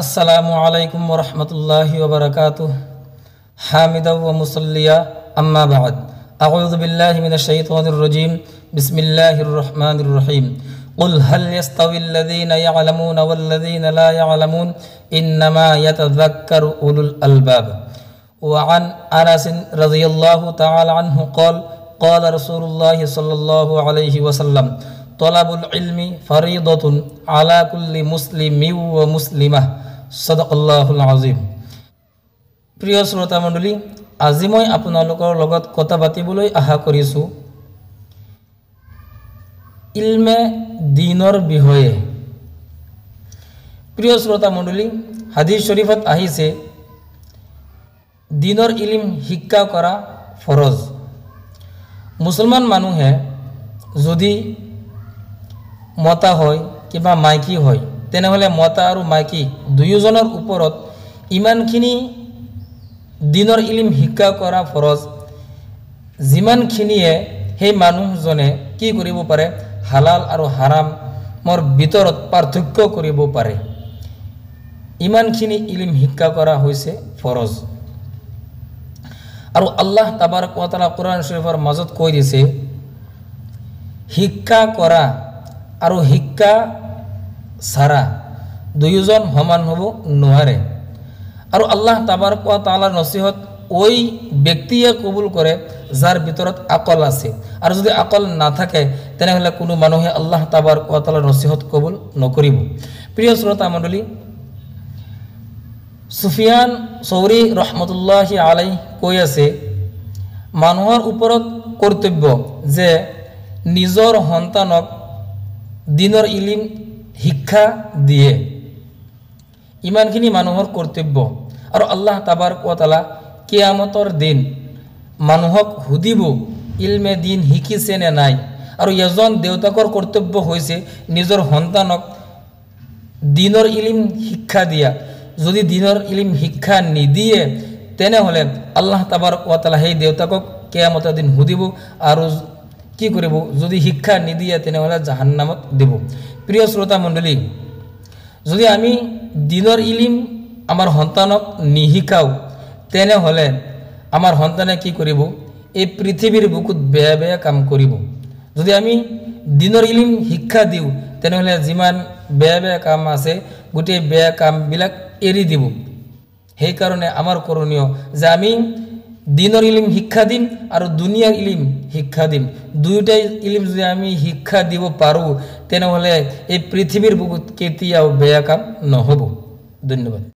আসসালামু আলাইকুম ওয়া রাহমাতুল্লাহি ওয়া বারাকাতুহু হামিদাও ওয়া মুসাল্লিয়া আম্মা বা'দ আউযু বিল্লাহি মিনাশ শাইতানির রাজীম বিসমিল্লাহির রহমানির রহিম কুল হাল ইয়াস্তাউিল লাযীনা ইয়া'লামুনা ওয়াল লাযীনা লা ইয়া'লামুন ইন্নামা ইয়াতাযাক্কারু উলুল আলবাব ওয়া আন আনাস রাদিয়াল্লাহু তাআলা আনহু ক্বাল ক্বালা রাসূলুল্লাহি সাল্লাল্লাহু আলাইহি ওয়াসাল্লাম তলাবুল ইলমি ফরিদাতুন আলা কুল্লি মুসলিমিন ওয়া মুসলিমাহ সাদাকাল্লাহুল আযীম। প্রিয় শ্ৰোতা মণ্ডলী, আজি মই আপোনালোকৰ লগত কথা পাতিবলৈ আশা কৰিছোঁ ইলমে দিনৰ বিষয়ে। প্ৰিয় শ্ৰোতা মণ্ডলী, হাদিস শৰীফত আহিছে দিনৰ ইলম শিক্ষা কৰা ফৰজ। মুছলমান মানুহে যদি মতা হয় কিবা মাইকী হয় তেনেহ'লে মতা আৰু মাইকী দুয়োজনৰ ওপৰত ইমানখিনি দিনৰ ইলম শিক্ষা কৰা ফৰজ যিমানখিনিয়ে সেই মানুহজনে কি কৰিব পাৰে, হালাল আৰু হাৰামৰ ভিতৰত পাৰ্থক্য কৰিব পাৰে, ইমানখিনি ইলম শিক্ষা কৰা হৈছে ফৰজ। আৰু আল্লাহ তাবাৰক ওয়া তাআলা কোৰআন শৰীফৰ মাজত কৈ দিছে শিক্ষা কৰা আৰু শিক্ষা ছাৰা দুয়োজন সমান হ'ব নোৱাৰে। আৰু আল্লাহ তাবাৰক ওয়া তাআলাৰ নসিহত ওই ব্যক্তিয়ে কবুল কৰে যাৰ ভিতৰত আকল আছে, আৰু যদি আকল নাথাকে তেনেহ'লে কোনো মানুহে আল্লাহ তাবাৰক ওয়া তাআলাৰ নসিহত কবুল নকৰিব। প্ৰিয় শ্ৰোতা মণ্ডলী, সুফিয়ান সৌৰী ৰহমতুল্লাহি আলাইহি কৈ আছে মানুহৰ ওপৰত কৰ্তব্য যে নিজৰ সন্তানক দিনৰ ইলম শিক্ষা দিয়ে, ইমানখিনি মানুহৰ কৰ্তব্য। আৰু আল্লাহ তাবাৰক ওয়া তাআলা কিয়ামতৰ দিন মানুহক সুধিব ইলমে দিন শিকিছে নে নাই। আৰু এজন দেউতাকৰ কৰ্তব্য হৈছে নিজৰ সন্তানক দিনৰ ইলম শিক্ষা দিয়া। যদি দিনৰ ইলম শিক্ষা নিদিয়ে তেনেহ'লে আল্লাহ তাবাৰক ওয়া তাআলা সেই দেউতাকক কিয়ামতৰ দিন সুধিব আৰু কি কৰিব, যদি শিক্ষা নিদিয়ে তেনেহ'লে জাহান্নামত দিব। প্ৰিয় শ্ৰোতা মণ্ডলী, যদি আমি দিনৰ ইলম আমাৰ সন্তানক নিশিকাওঁ তেনেহ'লে আমাৰ সন্তানে কি কৰিব, এই পৃথিৱীৰ বুকুত বেয়া বেয়া কাম কৰিব। যদি আমি দিনৰ ইলম শিক্ষা দিওঁ তেনেহ'লে যিমান বেয়া বেয়া কাম আছে গোটেই বেয়া কামবিলাক এৰি দিব। সেইকাৰণে আমাৰ কৰণীয় যে আমি দিনৰ ইলম শিক্ষা দিম আৰু দুনিয়াৰ ইলম শিক্ষা দিম। দুয়োটাই ইলম যদি আমি শিক্ষা দিব পাৰোঁ তেনেহ'লে এই পৃথিৱীৰ বুকুত কেতিয়াও বেয়া কাম নহ'ব। ধন্যবাদ।